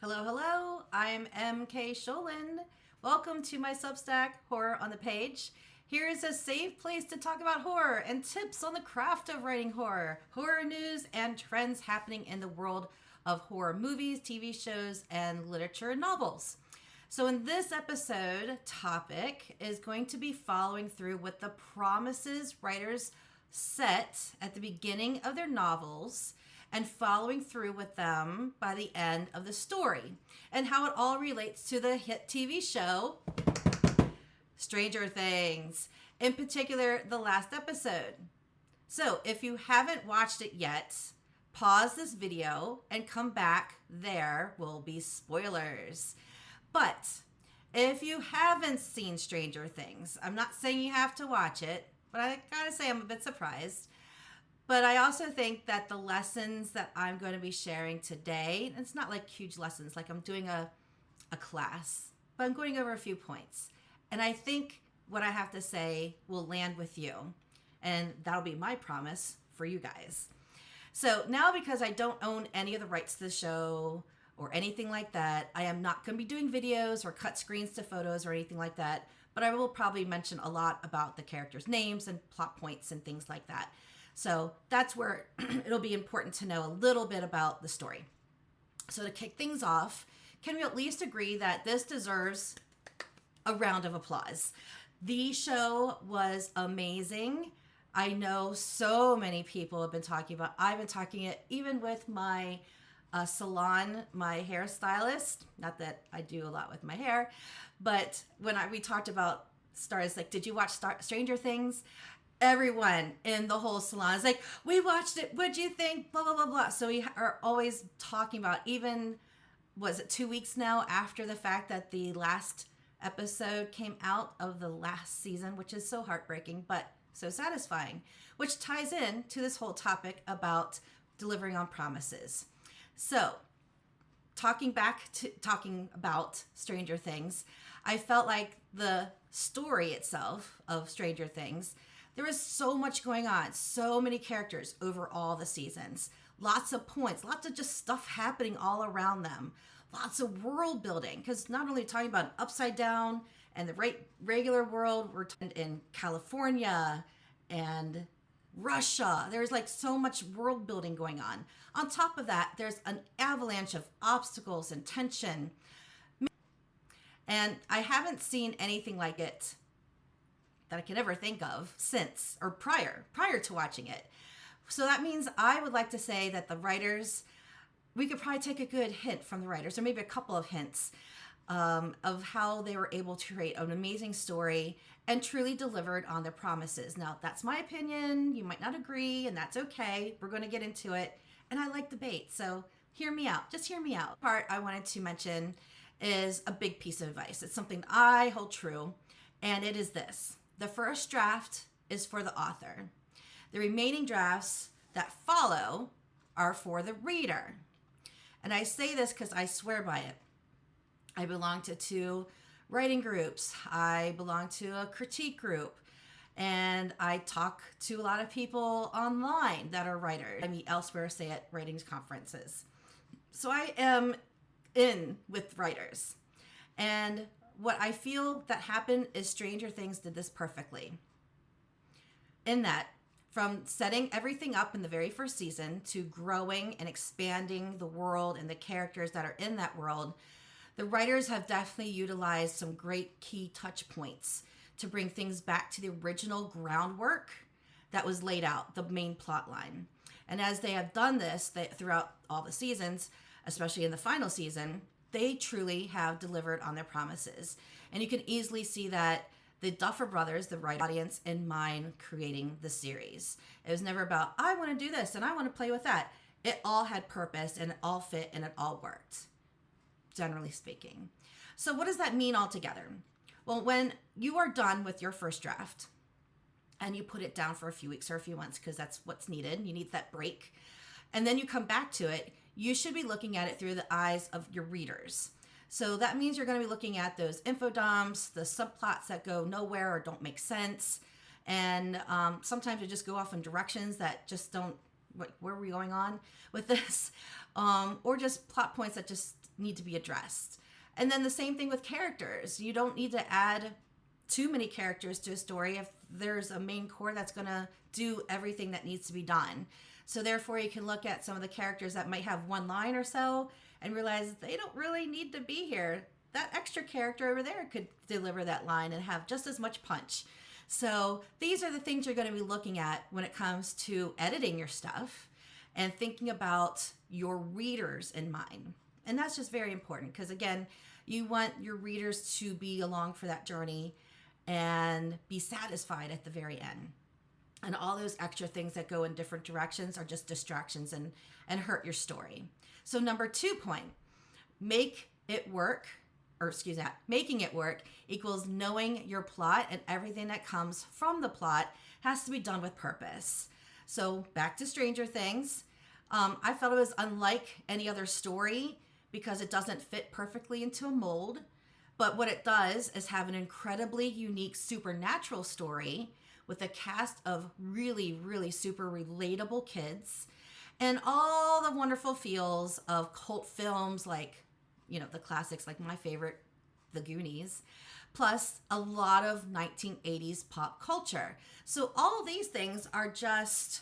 Hello, hello. I'm MK Sholin. Welcome to my Substack, Horror on the Page. Here is a safe place to talk about horror and tips on the craft of writing horror, horror news, and trends happening in the world of horror movies, TV shows, and literature and novels. So, in this episode, topic is going to be following through with the promises writers set at the beginning of their novels and following through with them by the end of the story, and how it all relates to the hit TV show Stranger Things, in particular, the last episode. So, if you haven't watched it yet, pause this video and come back. There will be spoilers. But if you haven't seen Stranger Things, I'm not saying you have to watch it, but I gotta say I'm a bit surprised. But I also think that the lessons that I'm going to be sharing today, it's not like huge lessons, like I'm doing a class, but I'm going over a few points. And I think what I have to say will land with you. And that'll be my promise for you guys. So now, because I don't own any of the rights to the show or anything like that, I am not going to be doing videos or cut screens to photos or anything like that. But I will probably mention a lot about the characters' names and plot points and things like that. So that's where it'll be important to know a little bit about the story. So to kick things off, can we at least agree that this deserves a round of applause? The show was amazing. I know so many people have been talking about. I've been talking it even with my salon, my hairstylist. Not that I do a lot with my hair, but when we talked about stars, like, did you watch Stranger Things? Everyone in the whole salon is like, we watched it, what'd you think, blah blah blah blah. So we are always talking about, even was it 2 weeks now after the fact that the last episode came out of the last season, which is so heartbreaking but so satisfying, which ties in to this whole topic about delivering on promises. So talking about Stranger Things, I felt like the story itself of Stranger Things, there was so much going on, so many characters over all the seasons, lots of points, lots of just stuff happening all around them, lots of world building, because not only talking about Upside Down and the regular world, we're talking in California and Russia. There's like so much world building going on. On top of that, there's an avalanche of obstacles and tension. And I haven't seen anything like it that I can ever think of since or prior to watching it. So that means I would like to say that the writers, we could probably take a good hint from the writers, or maybe a couple of hints of how they were able to create an amazing story and truly delivered on their promises. Now, that's my opinion. You might not agree, and that's okay. We're going to get into it. And I like debate, so hear me out. Just hear me out. Part I wanted to mention is a big piece of advice. It's something I hold true, and it is this. The first draft is for the author. The remaining drafts that follow are for the reader. And I say this because I swear by it. I belong to 2 writing groups. I belong to a critique group. And I talk to a lot of people online that are writers. I meet elsewhere, say at writing conferences. So I am in with writers. And what I feel that happened is Stranger Things did this perfectly. In that, from setting everything up in the very first season to growing and expanding the world and the characters that are in that world, the writers have definitely utilized some great key touch points to bring things back to the original groundwork that was laid out, the main plot line. And as they have done this throughout all the seasons, especially in the final season, they truly have delivered on their promises. And you can easily see that the Duffer Brothers, the right audience in mind, creating the series. It was never about, I want to do this and I want to play with that. It all had purpose and it all fit and it all worked, generally speaking. So what does that mean altogether? Well, when you are done with your first draft and you put it down for a few weeks or a few months, because that's what's needed, you need that break, and then you come back to it, you should be looking at it through the eyes of your readers. So that means you're going to be looking at those info dumps, the subplots that go nowhere or don't make sense. And sometimes they just go off in directions that just don't where are we going on with this? Or just plot points that just need to be addressed. And then the same thing with characters. You don't need to add too many characters to a story if there's a main core that's going to do everything that needs to be done. So therefore, you can look at some of the characters that might have one line or so and realize they don't really need to be here. That extra character over there could deliver that line and have just as much punch. So these are the things you're going to be looking at when it comes to editing your stuff and thinking about your readers in mind. And that's just very important because, again, you want your readers to be along for that journey and be satisfied at the very end. And all those extra things that go in different directions are just distractions and hurt your story. So number 2 point, making it work equals knowing your plot, and everything that comes from the plot has to be done with purpose. So back to Stranger Things. I felt it was unlike any other story because it doesn't fit perfectly into a mold. But what it does is have an incredibly unique supernatural story with a cast of really, really super relatable kids and all the wonderful feels of cult films like, the classics, like my favorite, The Goonies, plus a lot of 1980s pop culture. So all of these things are just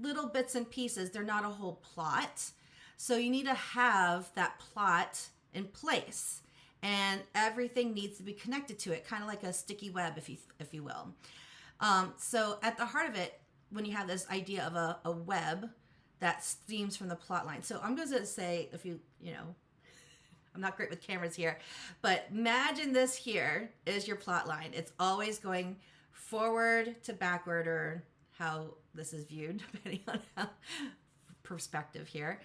little bits and pieces. They're not a whole plot. So you need to have that plot in place, and everything needs to be connected to it, kind of like a sticky web, if you will. So at the heart of it, when you have this idea of a web that steams from the plot line. So I'm going to say, I'm not great with cameras here, but imagine this here is your plot line. It's always going forward to backward, or how this is viewed, depending on how perspective here.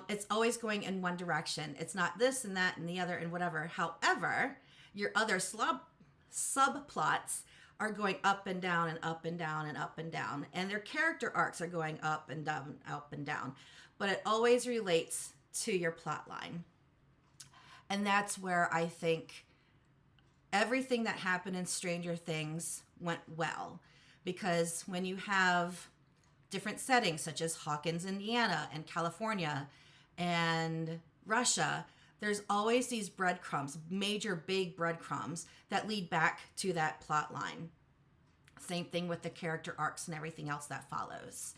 It's always going in one direction. It's not this and that and the other and whatever. However, your other subplots are going up and down and up and down and up and down, and their character arcs are going up and down, up and down, but it always relates to your plot line. And that's where I think everything that happened in Stranger Things went well, because when you have different settings such as Hawkins, Indiana, and California and Russia, there's always these breadcrumbs, major big breadcrumbs that lead back to that plot line. Same thing with the character arcs and everything else that follows.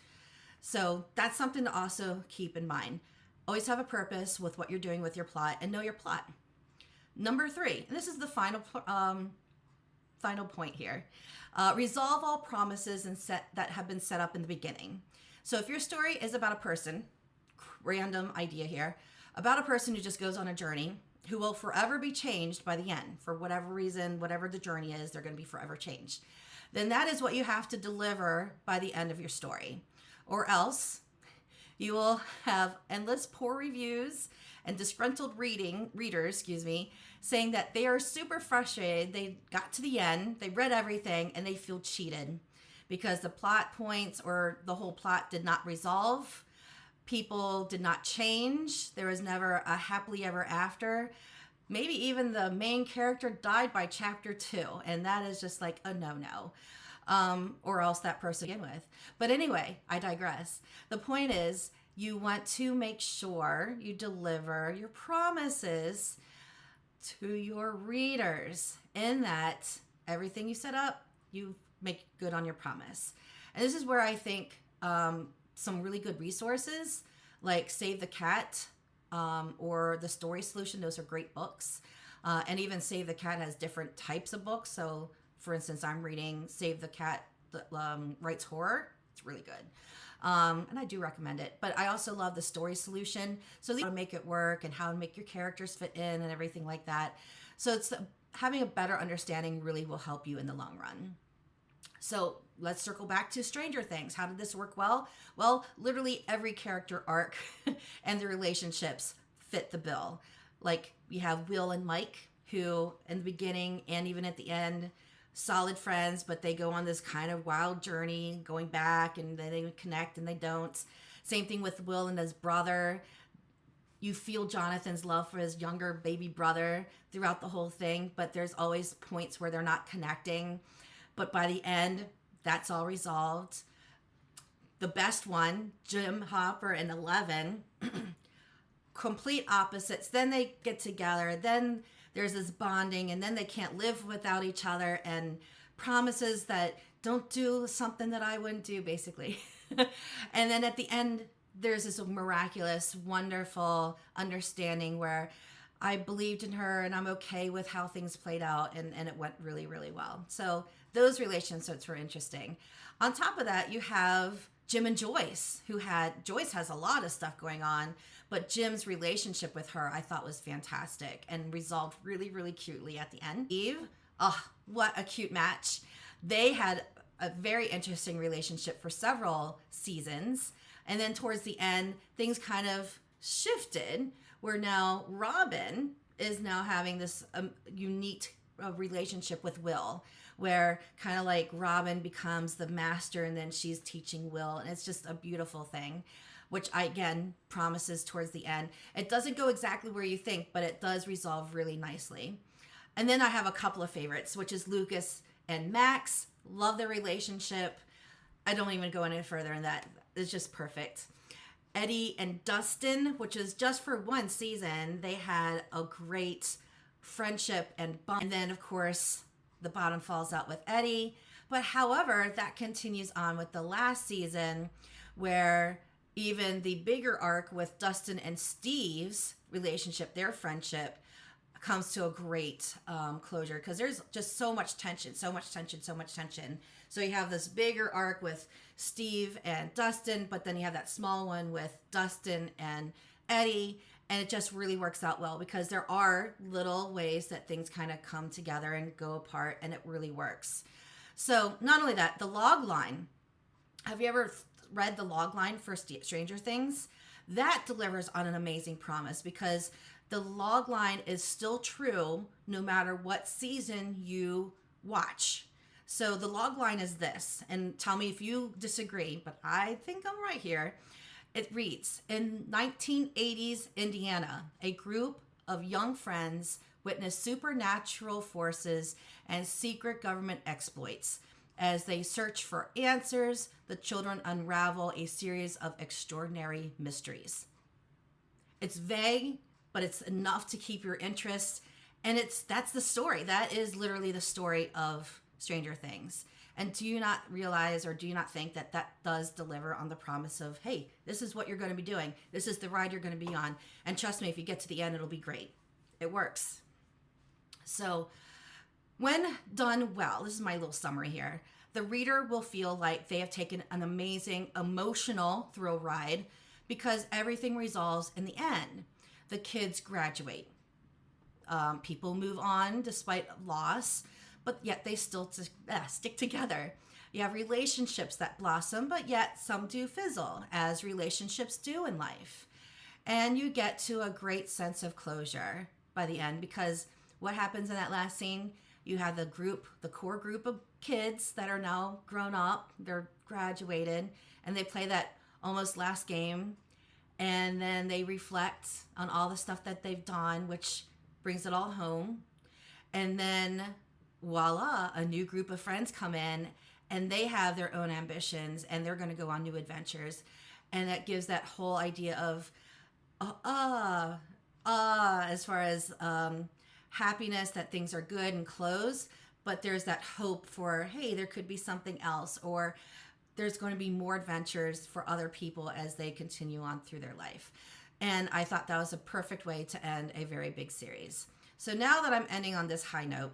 So that's something to also keep in mind. Always have a purpose with what you're doing with your plot, and know your plot. Number 3, and this is the final point here. Resolve all promises that have been set up in the beginning. So if your story is about a person, random idea here, about a person who just goes on a journey, who will forever be changed by the end, for whatever reason, whatever the journey is, they're going to be forever changed. Then that is what you have to deliver by the end of your story. Or else you will have endless poor reviews and disgruntled readers, saying that they are super frustrated. They got to the end, they read everything, and they feel cheated because the plot points or the whole plot did not resolve. People did not change. There was never a happily ever after. Maybe even the main character died by chapter 2, and that is just like a no-no. Or else that person begin with. But anyway, I digress. The point is, you want to make sure you deliver your promises to your readers, in that everything you set up, you make good on your promise. And this is where I think some really good resources like Save the Cat or The Story Solution, those are great books. And even Save the Cat has different types of books. So for instance, I'm reading Save the Cat Writes Horror. It's really good. And I do recommend it. But I also love The Story Solution. So how to make it work and how to make your characters fit in and everything like that. So it's having a better understanding really will help you in the long run. So let's circle back to Stranger Things. How did this work well? Well, literally every character arc and the relationships fit the bill. Like we have Will and Mike, who in the beginning and even at the end, solid friends, but they go on this kind of wild journey going back, and then they connect and they don't. Same thing with Will and his brother. You feel Jonathan's love for his younger baby brother throughout the whole thing, but there's always points where they're not connecting. But by the end, that's all resolved. the best one, Jim Hopper and Eleven, complete opposites. Then they get together. Then there's this bonding, and then they can't live without each other, and promises that don't do something that I wouldn't do, basically. And then at the end, there's this miraculous, wonderful understanding where I believed in her and I'm okay with how things played out, and it went really, really well. So those relationships were interesting. On top of that, you have Jim and Joyce, Joyce has a lot of stuff going on, but Jim's relationship with her I thought was fantastic and resolved really, really cutely at the end. Eve, oh, what a cute match. They had a very interesting relationship for several seasons. And then towards the end, things kind of shifted where now Robin is now having this unique relationship with Will, where kind of like Robin becomes the master and then she's teaching Will. And it's just a beautiful thing, which again promises towards the end. It doesn't go exactly where you think, but it does resolve really nicely. And then I have a couple of favorites, which is Lucas and Max. Love their relationship. I don't even go any further in that. It's just perfect. Eddie and Dustin, which is just for one season, they had a great friendship and bond. And then, of course, the bottom falls out with Eddie. But however, that continues on with the last season, where even the bigger arc with Dustin and Steve's relationship, their friendship, comes to a great closure, because there's just so much tension. So you have this bigger arc with Steve and Dustin, but then you have that small one with Dustin and Eddie, and it just really works out well because there are little ways that things kind of come together and go apart, and it really works. So not only that, the log line. Have you ever read the log line for Stranger Things? That delivers on an amazing promise, because the log line is still true no matter what season you watch. So the log line is this, and tell me if you disagree, but I think I'm right here. It reads, in 1980s Indiana, a group of young friends witnessed supernatural forces and secret government exploits. As they search for answers, the children unravel a series of extraordinary mysteries. It's vague, but it's enough to keep your interest. And that's the story. That is literally the story of Stranger Things. And do you not realize, or do you not think that that does deliver on the promise of, hey, this is what you're going to be doing. This is the ride you're going to be on. And trust me, if you get to the end, it'll be great. It works. So when done well, this is my little summary here, the reader will feel like they have taken an amazing emotional thrill ride, because everything resolves in the end. The kids graduate. People move on despite loss, but yet they still stick together. You have relationships that blossom, but yet some do fizzle, as relationships do in life. And you get to a great sense of closure by the end, because what happens in that last scene? You have the core group of kids that are now grown up, they're graduated, and they play that almost last game. And then they reflect on all the stuff that they've done, which brings it all home. And then voila, a new group of friends come in, and they have their own ambitions, and they're going to go on new adventures. And that gives that whole idea of, as far as happiness that things are good and close, but there's that hope for, hey, there could be something else, or there's going to be more adventures for other people as they continue on through their life. And I thought that was a perfect way to end a very big series. So now that I'm ending on this high note,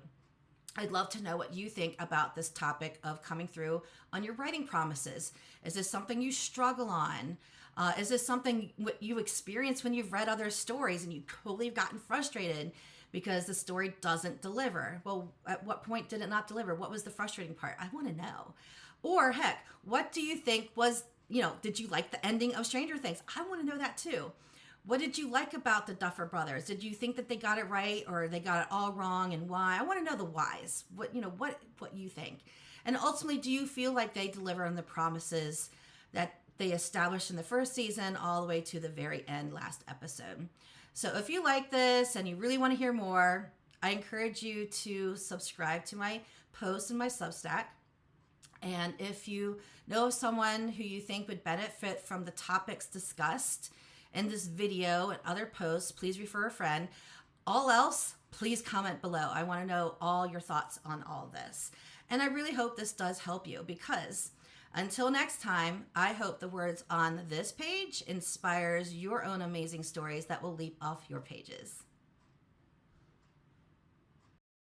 I'd love to know what you think about this topic of coming through on your writing promises. Is this something you struggle on? Is this something what you experience when you've read other stories and you totally have gotten frustrated because the story doesn't deliver? Well, at what point did it not deliver? What was the frustrating part? I want to know. Or heck, what do you think was, did you like the ending of Stranger Things? I want to know that too. What did you like about the Duffer Brothers? Did you think that they got it right, or they got it all wrong, and why? I want to know the whys. What you think. And ultimately, do you feel like they deliver on the promises that they established in the first season all the way to the very end, last episode? So if you like this and you really want to hear more, I encourage you to subscribe to my posts in my Substack. And if you know someone who you think would benefit from the topics discussed in this video and other posts, please refer a friend. All else, please comment below. I want to know all your thoughts on all this. And I really hope this does help you, because until next time, I hope the words on this page inspires your own amazing stories that will leap off your pages.